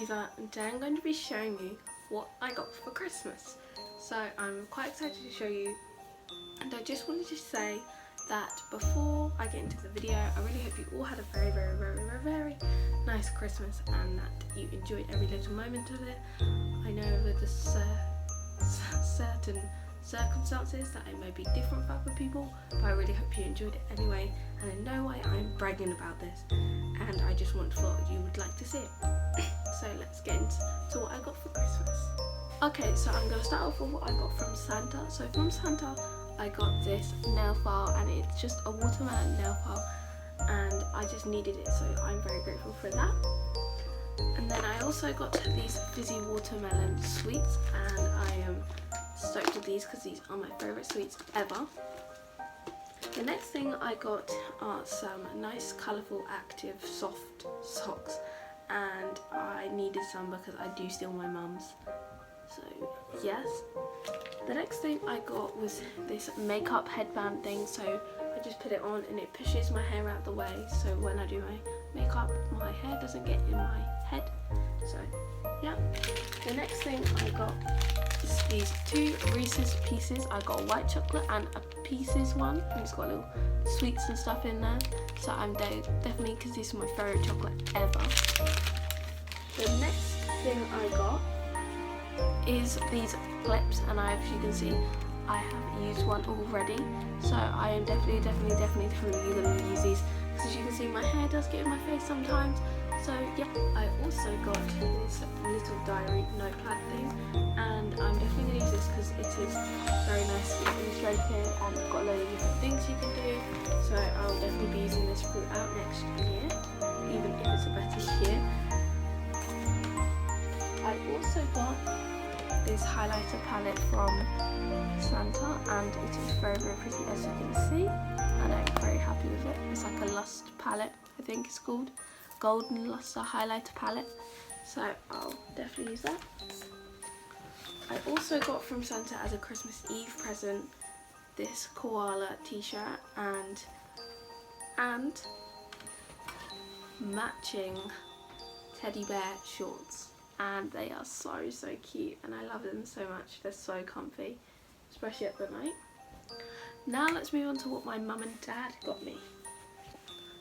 Eva, and today I'm going to be showing you what I got for Christmas. So I'm quite excited to show you, and I just wanted to say that before I get into the video, I really hope you all had a very nice Christmas and that you enjoyed every little moment of it. I know with the certain circumstances that it may be different for other people, but I really hope you enjoyed it anyway, and in no way I'm bragging about this, and I just thought you would like to see it. So let's get into what I got for Christmas. Okay, so I'm going to start off with what I got from Santa. So from Santa I got this nail file, and it's just a watermelon nail file, and I just needed it, so I'm very grateful for that. And then I also got these fizzy watermelon sweets, and I am stoked with these because these are my favourite sweets ever. The next thing I got are some nice colourful active soft socks, and I needed some because I do steal my mum's, so yes. The next thing I got was this makeup headband thing, so I just put it on and it pushes my hair out the way, so when I do my makeup my hair doesn't get in my head. So yeah. The next thing I got is these two Reese's Pieces. I got a white chocolate and a Pieces one, and it's got little sweets and stuff in there, so I'm definitely, because this is my favourite chocolate ever. The next thing I got is these clips, and as you can see I have used one already, so I am definitely going to use these, because as you can see my hair does get in my face sometimes. So yeah, I also got this little diary notepad thing, and I'm definitely going to use this because it is very nicely illustrated and it's got a load of different things you can do, so I'll definitely be using this throughout next year, even if it's a better year. I also got this highlighter palette from Santa, and it is very pretty, as you can see, and I'm very happy with it. It's like a Lust palette, I think it's called. Golden Luster highlighter palette, so I'll definitely use that. I also got from Santa as a Christmas Eve present this koala t-shirt and matching teddy bear shorts, and they are so cute and I love them so much. They're so comfy, especially at the night. Now let's move on to what my mum and dad got me.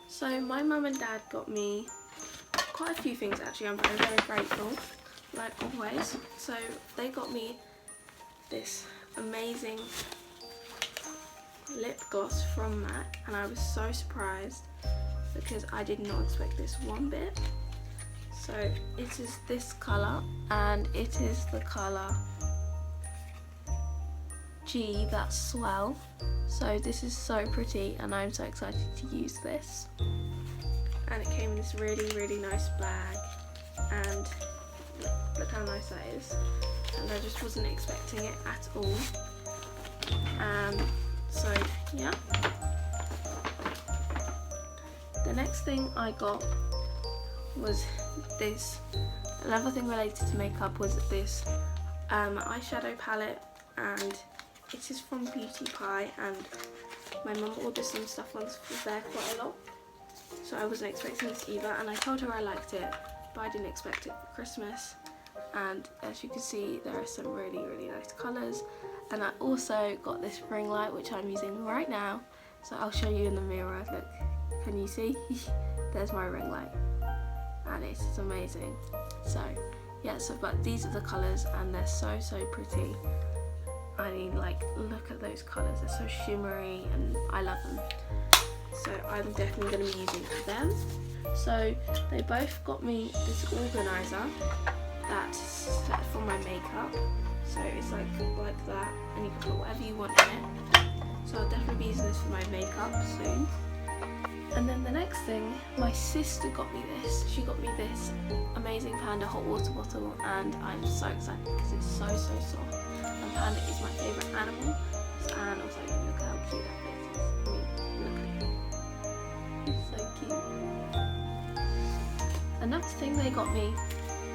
So my mum and dad got me quite a few things actually. I'm very grateful, like always. So they got me this amazing lip gloss from MAC, and I was so surprised because I did not expect this one bit. So it is this colour, and it is the colour G, that's Swell. So this is so pretty and I'm so excited to use this. And it came in this really nice bag, and look how nice that is. And I just wasn't expecting it at all. So yeah. The next thing I got was this. Another thing related to makeup was this eyeshadow palette, and it is from Beauty Pie, and my mum ordered some stuff once there quite a lot, so I wasn't expecting this either, and I told her I liked it, but I didn't expect it for Christmas. And as you can see, there are some really nice colours, and I also got this ring light which I'm using right now, so I'll show you in the mirror. Look, can you see? There's my ring light, and it's amazing. So yeah, but these are the colours, and they're so pretty. I mean, like, look at those colours, they're so shimmery and I love them. So I'm definitely going to be using them. So they both got me this organiser that's set for my makeup. So it's like that, and you can put whatever you want in it. So I'll definitely be using this for my makeup soon. And then the next thing, my sister got me this. She got me this amazing Panda hot water bottle, and I'm so excited because it's so soft. And Panda is my favourite animal, and also look how cute that face is. I mean, look at it. It's so cute. Another thing they got me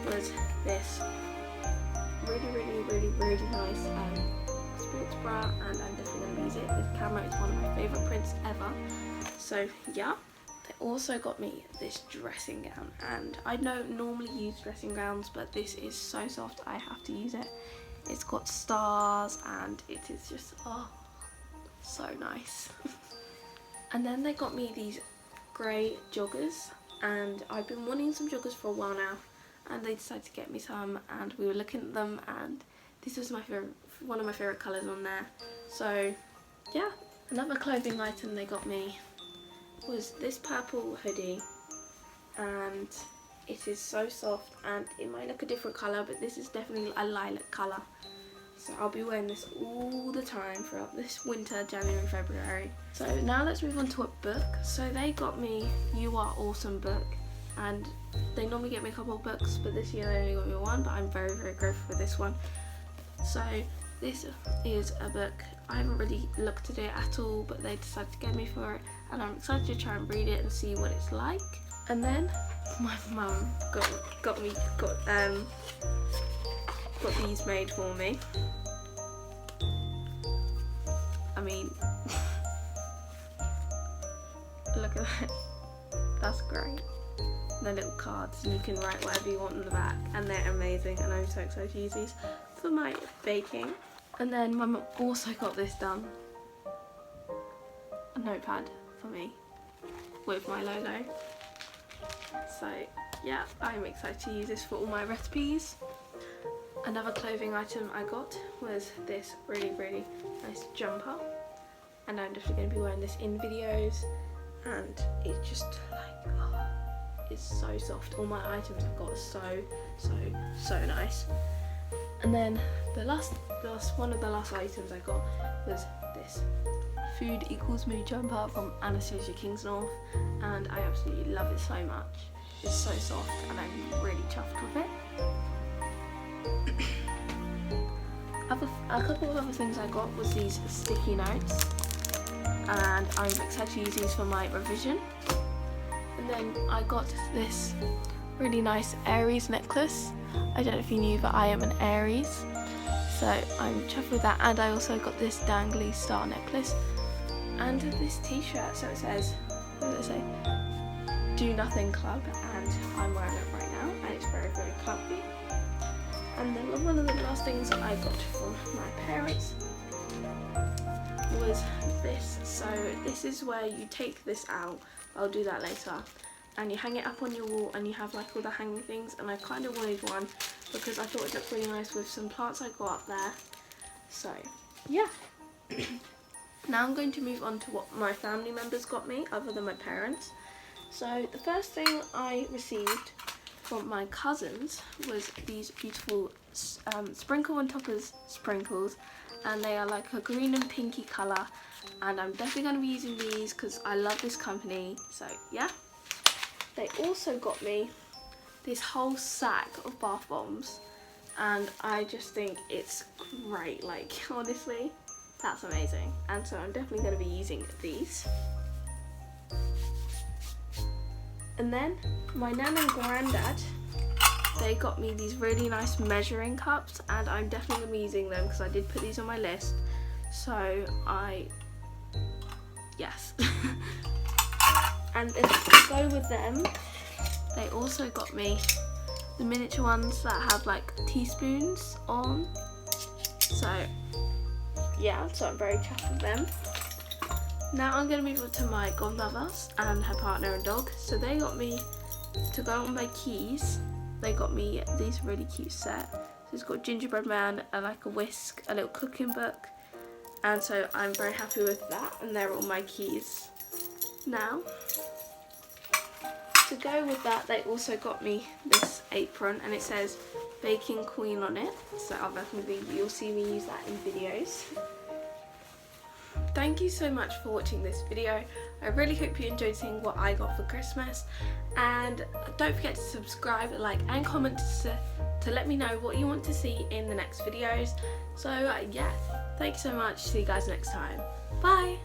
was this really nice sports bra, and I'm definitely going to use it. This camera is one of my favourite prints ever. So yeah. They also got me this dressing gown, and I don't normally use dressing gowns, but this is so soft I have to use it. It's got stars and it is just, oh, so nice. And then they got me these grey joggers, and I've been wanting some joggers for a while now, and they decided to get me some, and we were looking at them, and this was my favourite, one of my favourite colours on there. So yeah. Another clothing item they got me was this purple hoodie, and it is so soft, and it might look a different colour, but this is definitely a lilac colour. So I'll be wearing this all the time throughout this winter, January, February. So now let's move on to a book. So they got me You Are Awesome book, and they normally get me a couple of books, but this year they only got me one, but I'm very, very grateful for this one. So this is a book, I haven't really looked at it at all, but they decided to get me for it, and I'm excited to try and read it and see what it's like. And then my mum got these made for me. I mean, look at that, that's great. They're little cards, and you can write whatever you want on the back, and they're amazing, and I'm so excited to use these for my baking. And then my mum also got this done, a notepad for me with my logo. So yeah, I'm excited to use this for all my recipes. Another clothing item I got was this really, really nice jumper, and I'm definitely going to be wearing this in videos, and it's just like, oh, it's so soft. All my items I've got are so nice. And then one of the last items I got was this Food Equals Me jumper from Anastasia Kingsnorth, and I absolutely love it so much. It's so soft, and I'm really chuffed with it. A couple of other things I got was these sticky notes, and I'm excited to use these for my revision. And then I got this really nice Aries necklace. I don't know if you knew, but I am an Aries, so I'm chuffed with that. And I also got this dangly star necklace and this t-shirt. So it says, what does it say? Do Nothing Club, and I'm wearing it right now, and it's very, very comfy. And then one of the last things I got from my parents was this. So this is where you take this out, I'll do that later, and you hang it up on your wall, and you have like all the hanging things, and I kind of wanted one because I thought it looked really nice with some plants I got up there. So yeah. Now I'm going to move on to what my family members got me other than my parents. So the first thing I received from my cousins was these beautiful Sprinkle on Toppers sprinkles, and they are like a green and pinky colour, and I'm definitely going to be using these because I love this company. So yeah. They also got me this whole sack of bath bombs, and I just think it's great. Like, honestly, that's amazing, and so I'm definitely going to be using these. And then my nan and granddad, they got me these really nice measuring cups, and I'm definitely going to be using them because I did put these on my list. So yes. And then to go with them, they also got me the miniature ones that have like teaspoons on. So yeah, so I'm very chuffed with them. Now I'm going to move on to my godmother and her partner and dog. So they got me, to go on my keys, they got me this really cute set. So it's got gingerbread man, like a whisk, a little cooking book, and so I'm very happy with that, and they're all my keys. Now, to go with that, they also got me this apron, and it says Baking Queen on it, so I'll definitely, you'll see me use that in videos. Thank you so much for watching this video. I really hope you enjoyed seeing what I got for Christmas, and don't forget to subscribe, like and comment to let me know what you want to see in the next videos. So yeah, thanks so much, see you guys next time, bye.